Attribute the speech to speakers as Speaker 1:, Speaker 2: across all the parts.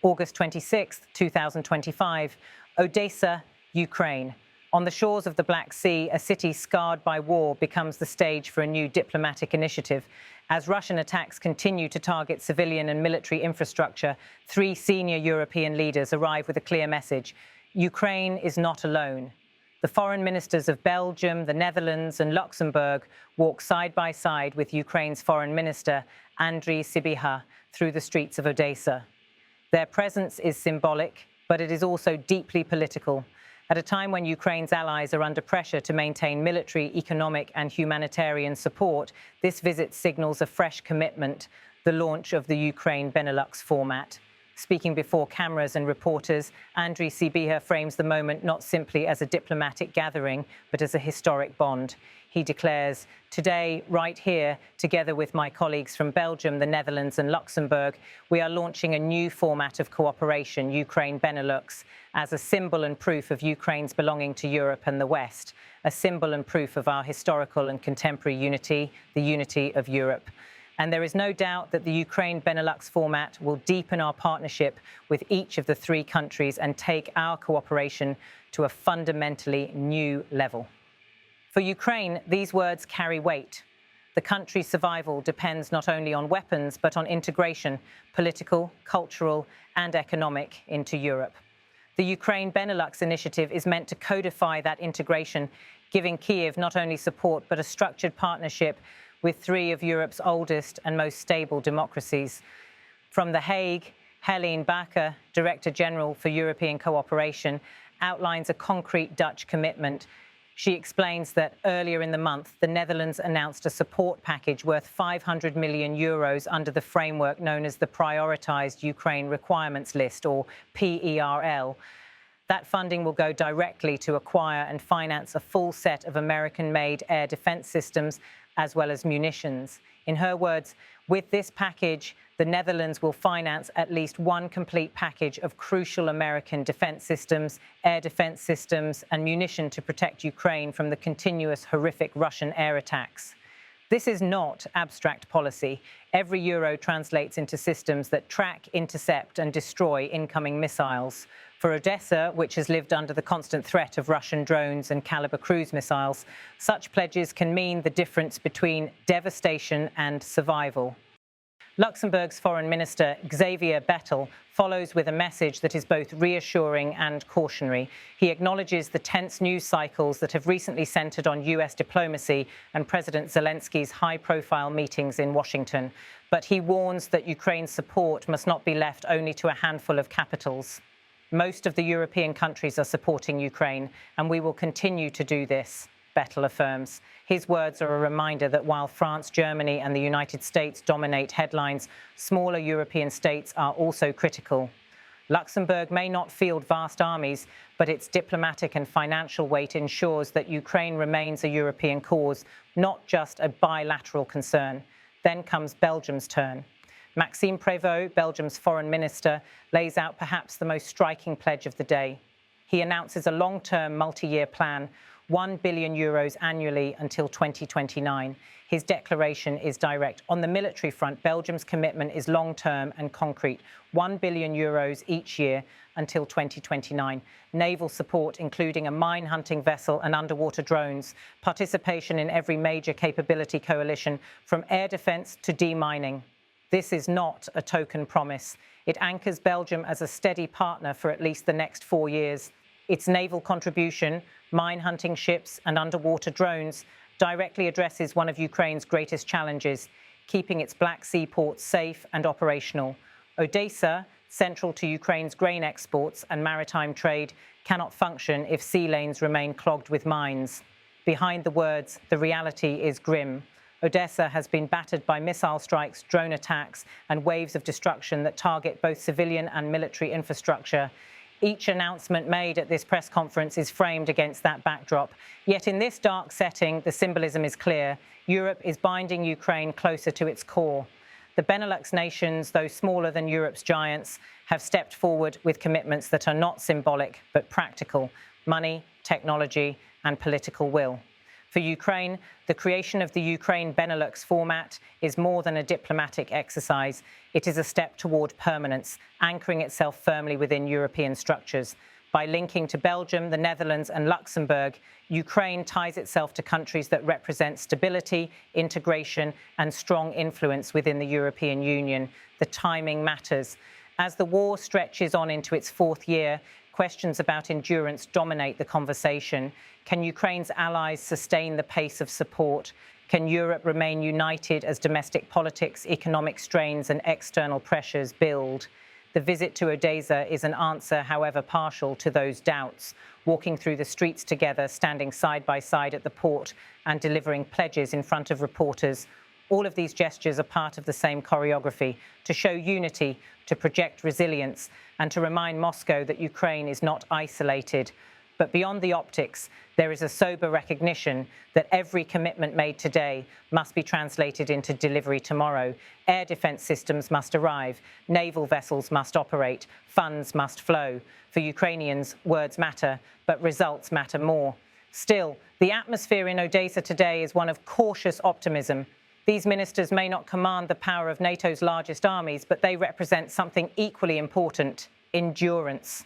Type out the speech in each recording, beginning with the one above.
Speaker 1: August 26, 2025, Odesa, Ukraine. On the shores of the Black Sea, a city scarred by war becomes the stage for a new diplomatic initiative. As Russian attacks continue to target civilian and military infrastructure, 3 senior European leaders arrive with a clear message: Ukraine is not alone. The foreign ministers of Belgium, the Netherlands and Luxembourg walk side by side with Ukraine's foreign minister, Andrii Sybiha, through the streets of Odesa. Their presence is symbolic, but it is also deeply political. At a time when Ukraine's allies are under pressure to maintain military, economic and humanitarian support, this visit signals a fresh commitment, the launch of the Ukraine-Benelux format. Speaking before cameras and reporters, Andrii Sybiha frames the moment not simply as a diplomatic gathering, but as a historic bond. He declares, "Today, right here, together with my colleagues from Belgium, the Netherlands and Luxembourg, we are launching a new format of cooperation, Ukraine-Benelux, as a symbol and proof of Ukraine's belonging to Europe and the West, a symbol and proof of our historical and contemporary unity, the unity of Europe." And there is no doubt that the Ukraine-Benelux format will deepen our partnership with each of the 3 countries and take our cooperation to a fundamentally new level. For Ukraine, these words carry weight. The country's survival depends not only on weapons, but on integration, political, cultural, and economic, into Europe. The Ukraine-Benelux initiative is meant to codify that integration, giving Kyiv not only support, but a structured partnership with 3 of Europe's oldest and most stable democracies. From The Hague, Helene Bakker, Director General for European Cooperation, outlines a concrete Dutch commitment. She explains that earlier in the month, the Netherlands announced a support package worth €500 million under the framework known as the Prioritised Ukraine Requirements List, or PERL. That funding will go directly to acquire and finance a full set of American-made air defence systems, as well as munitions. In her words, with this package, the Netherlands will finance at least 1 complete package of crucial American defence systems, air defence systems, and munition to protect Ukraine from the continuous horrific Russian air attacks. This is not abstract policy. Every euro translates into systems that track, intercept, and destroy incoming missiles. For Odesa, which has lived under the constant threat of Russian drones and Caliber cruise missiles, such pledges can mean the difference between devastation and survival. Luxembourg's Foreign Minister, Xavier Bettel, follows with a message that is both reassuring and cautionary. He acknowledges the tense news cycles that have recently centred on US diplomacy and President Zelensky's high-profile meetings in Washington. But he warns that Ukraine's support must not be left only to a handful of capitals. Most of the European countries are supporting Ukraine, and we will continue to do this, Bettel affirms. His words are a reminder that while France, Germany and the United States dominate headlines, smaller European states are also critical. Luxembourg may not field vast armies, but its diplomatic and financial weight ensures that Ukraine remains a European cause, not just a bilateral concern. Then comes Belgium's turn. Maxime Prévost, Belgium's foreign minister, lays out perhaps the most striking pledge of the day. He announces a long-term multi-year plan, €1 billion annually until 2029. His declaration is direct. On the military front, Belgium's commitment is long-term and concrete, €1 billion each year until 2029. Naval support, including a mine-hunting vessel and underwater drones, participation in every major capability coalition, from air defence to demining. This is not a token promise. It anchors Belgium as a steady partner for at least the next 4 years. Its naval contribution, mine-hunting ships and underwater drones, directly addresses one of Ukraine's greatest challenges, keeping its Black Sea ports safe and operational. Odesa, central to Ukraine's grain exports and maritime trade, cannot function if sea lanes remain clogged with mines. Behind the words, the reality is grim. Odesa has been battered by missile strikes, drone attacks, and waves of destruction that target both civilian and military infrastructure. Each announcement made at this press conference is framed against that backdrop. Yet in this dark setting, the symbolism is clear. Europe is binding Ukraine closer to its core. The Benelux nations, though smaller than Europe's giants, have stepped forward with commitments that are not symbolic but practical: money, technology, and political will. For For Ukraine, the creation of the Ukraine-Benelux format is more than a diplomatic exercise. It is a step toward permanence, anchoring itself firmly within European structures. By linking to Belgium, the Netherlands and Luxembourg, Ukraine ties itself to countries that represent stability, integration and strong influence within the European Union. The timing matters. As the war stretches on into its fourth year, questions about endurance dominate the conversation. Can Ukraine's allies sustain the pace of support? Can Europe remain united as domestic politics, economic strains and external pressures build? The visit to Odesa is an answer, however partial, to those doubts. Walking through the streets together, standing side by side at the port and delivering pledges in front of reporters. All of these gestures are part of the same choreography, to show unity, to project resilience, and to remind Moscow that Ukraine is not isolated. But beyond the optics, there is a sober recognition that every commitment made today must be translated into delivery tomorrow. Air defence systems must arrive, naval vessels must operate, funds must flow. For Ukrainians, words matter, but results matter more. Still, the atmosphere in Odesa today is one of cautious optimism. These ministers may not command the power of NATO's largest armies, but they represent something equally important: endurance.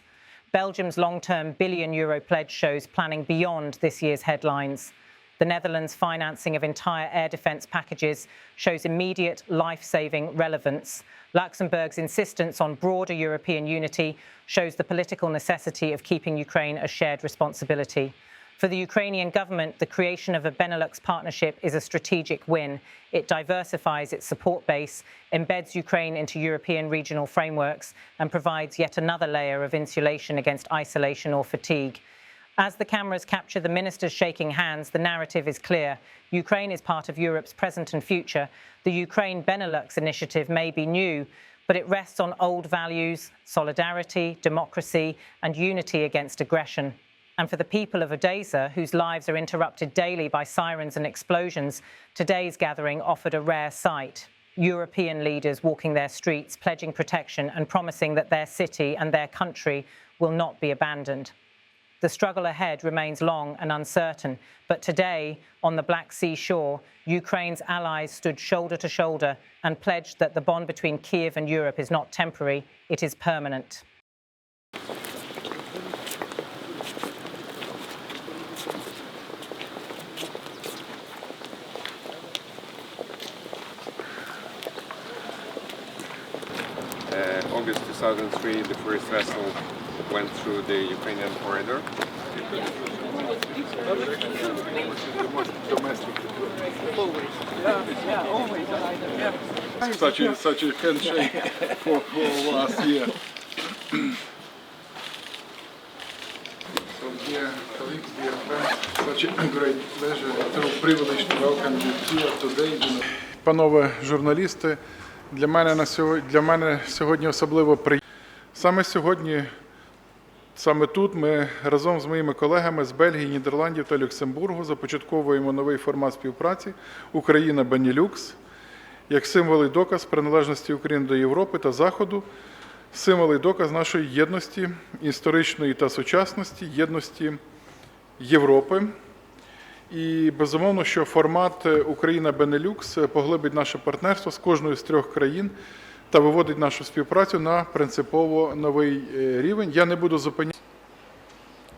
Speaker 1: Belgium's long-term billion-euro pledge shows planning beyond this year's headlines. The Netherlands' financing of entire air defence packages shows immediate life-saving relevance. Luxembourg's insistence on broader European unity shows the political necessity of keeping Ukraine a shared responsibility. For the Ukrainian government, the creation of a Benelux partnership is a strategic win. It diversifies its support base, embeds Ukraine into European regional frameworks, and provides yet another layer of insulation against isolation or fatigue. As the cameras capture the ministers shaking hands, the narrative is clear. Ukraine is part of Europe's present and future. The Ukraine-Benelux initiative may be new, but it rests on old values: solidarity, democracy, and unity against aggression. And for the people of Odesa, whose lives are interrupted daily by sirens and explosions, today's gathering offered a rare sight. European leaders walking their streets, pledging protection and promising that their city and their country will not be abandoned. The struggle ahead remains long and uncertain, but today, on the Black Sea shore, Ukraine's allies stood shoulder to shoulder and pledged that the bond between Kyiv and Europe is not temporary, it is permanent.
Speaker 2: August 2003, the first vessel went through the Ukrainian corridor.
Speaker 3: Such a handshake for last year. So dear colleagues, dear friends, such a great pleasure, a true privilege to welcome you here today. Панове журналісти, для мене сьогодні особливо приємно. Саме сьогодні, саме тут ми разом з моїми колегами з Бельгії, Нідерландів та Люксембургу започатковуємо новий формат співпраці Україна-Бенелюкс як символ і доказ приналежності України до Європи та Заходу, символ і доказ нашої єдності, історичної та сучасності, єдності Європи. І, безумовно, що формат Україна-Бенелюкс поглибить наше партнерство з кожною з трьох країн та виводить нашу співпрацю на принципово новий рівень. Я не буду зупинятися.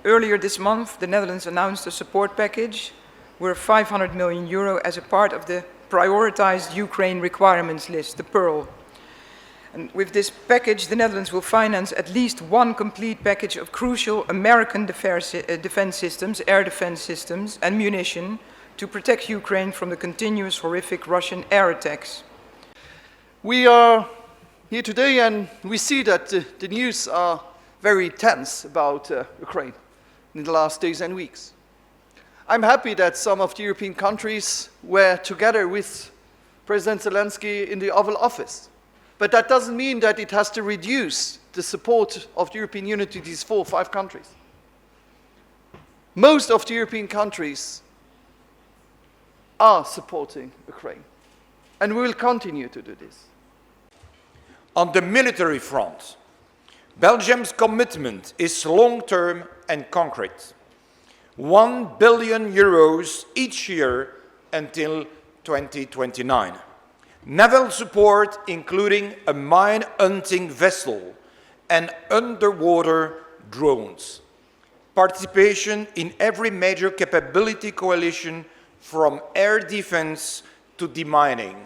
Speaker 4: Earlier this month, the Netherlands announced a support package worth €500 million as a part of the prioritized Ukraine requirements list, the Pearl. And with this package, the Netherlands will finance at least one complete package of crucial American defense systems, air defense systems, and munition to protect Ukraine from the continuous horrific Russian air attacks.
Speaker 5: We are here today and we see that the news are very tense about Ukraine in the last days and weeks. I'm happy that some of the European countries were together with President Zelensky in the Oval Office. But that doesn't mean that it has to reduce the support of the European Union to these 4 or 5 countries. Most of the European countries are supporting Ukraine, and we will continue to do this.
Speaker 6: On the military front, Belgium's commitment is long-term and concrete. €1 billion each year until 2029. Naval support, including a mine-hunting vessel and underwater drones. Participation in every major capability coalition from air defense to demining.